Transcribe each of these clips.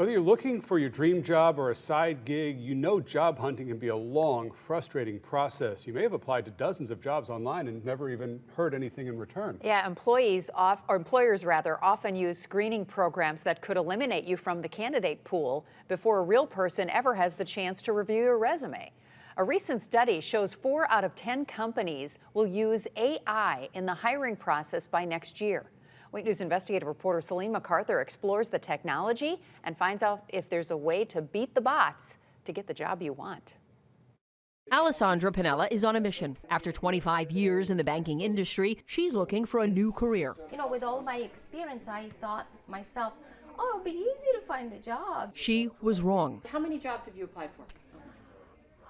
Whether you're looking for your dream job or a side gig, you know job hunting can be a long, frustrating process. You may have applied to dozens of jobs online and never even heard anything in return. Yeah, employers rather, often use screening programs that could eliminate you from the candidate pool before a real person ever has the chance to review your resume. A recent study shows 4 out of 10 companies will use AI in the hiring process by next year. Wake News investigative reporter Celine MacArthur explores the technology and finds out if there's a way to beat the bots to get the job you want. Alessandra Pinella is on a mission. After 25 years in the banking industry, she's looking for a new career. With all my experience, I thought myself, oh, it'll be easy to find a job. She was wrong. How many jobs have you applied for?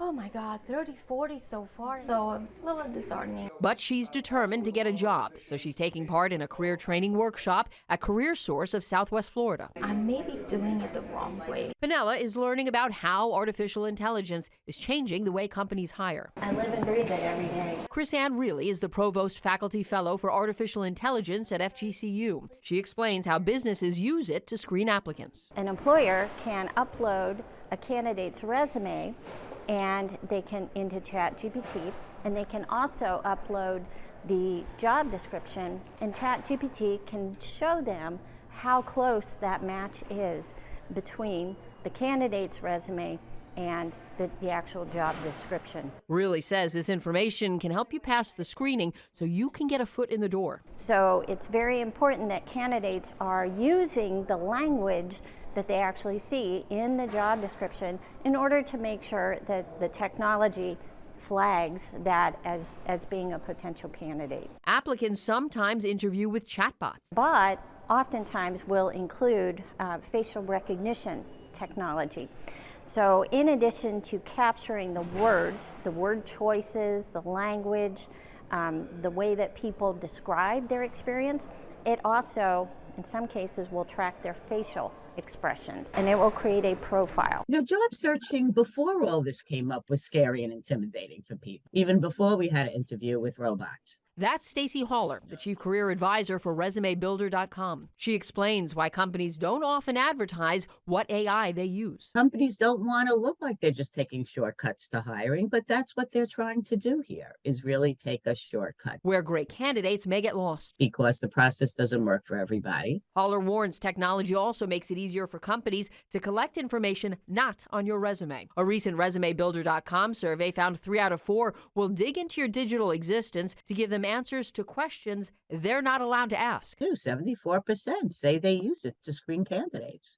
Oh my God, 30, 40 so far. So a little disheartening. But she's determined to get a job, so she's taking part in a career training workshop at Career Source of Southwest Florida. I may be doing it the wrong way. Pinella is learning about how artificial intelligence is changing the way companies hire. I live and breathe it every day. Chris Ann Reilly is the Provost Faculty Fellow for Artificial Intelligence at FGCU. She explains how businesses use it to screen applicants. An employer can upload a candidate's resume and they can into ChatGPT, and they can also upload the job description, and ChatGPT can show them how close that match is between the candidate's resume and the actual job description. Reilly says this information can help you pass the screening so you can get a foot in the door. So it's very important that candidates are using the language that they actually see in the job description in order to make sure that the technology flags that as being a potential candidate. Applicants sometimes interview with chatbots. But oftentimes will include facial recognition technology. So in addition to capturing the words, the word choices, the language, the way that people describe their experience, it also, in some cases, will track their facial expressions, and it will create a profile. Job searching before all this came up was scary and intimidating for people, even before we had an interview with robots. That's Stacy Haller, the chief career advisor for ResumeBuilder.com. She explains why companies don't often advertise what AI they use. Companies don't want to look like they're just taking shortcuts to hiring, but that's what they're trying to do here, is really take a shortcut. Where great candidates may get lost. Because the process doesn't work for everybody. Haller warns technology also makes it easier for companies to collect information not on your resume. A recent ResumeBuilder.com survey found 3 out of 4 will dig into your digital existence to give them answers to questions they're not allowed to ask. 74% say they use it to screen candidates.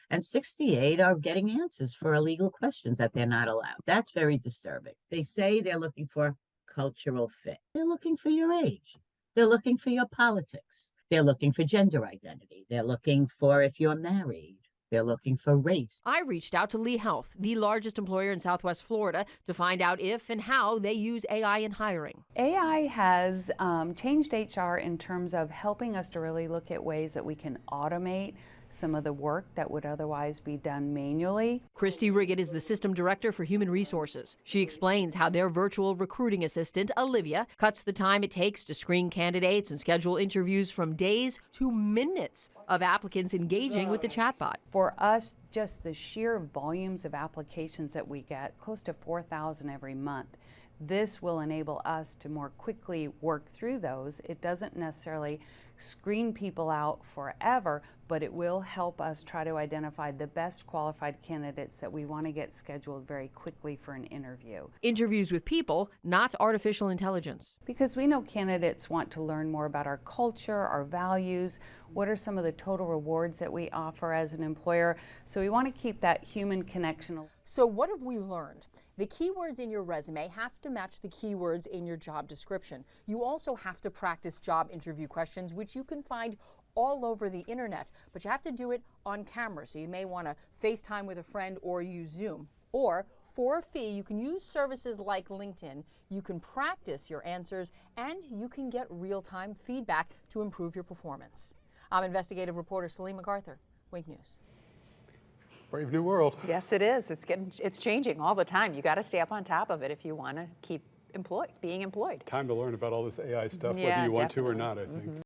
And 68 are getting answers for illegal questions that they're not allowed. That's very disturbing. They say they're looking for cultural fit. They're looking for your age. They're looking for your politics. They're looking for gender identity. They're looking for if you're married. They're looking for race. I reached out to Lee Health, the largest employer in Southwest Florida, to find out if and how they use AI in hiring. AI has changed HR in terms of helping us to really look at ways that we can automate some of the work that would otherwise be done manually. Christy Riggett is the system director for human resources. She explains how their virtual recruiting assistant, Olivia, cuts the time it takes to screen candidates and schedule interviews from days to minutes of applicants engaging with the chatbot. For us, just the sheer volumes of applications that we get, close to 4,000 every month, this will enable us to more quickly work through those. It doesn't necessarily screen people out forever, but it will help us try to identify the best qualified candidates that we want to get scheduled very quickly for an interview. Interviews with people, not artificial intelligence. Because we know candidates want to learn more about our culture, our values, what are some of the total rewards that we offer as an employer. So we want to keep that human connection. So what have we learned? The keywords in your resume have to match the keywords in your job description. You also have to practice job interview questions, which you can find all over the internet, but you have to do it on camera. So you may want to FaceTime with a friend or use Zoom. Or for a fee, you can use services like LinkedIn. You can practice your answers and you can get real-time feedback to improve your performance. I'm investigative reporter Celine MacArthur, Wake News. Brave new world. Yes, it is. It's changing all the time. You got to stay up on top of it if you want to keep being employed. Time to learn about all this AI stuff, Yeah, whether you want to or definitely. not, I think.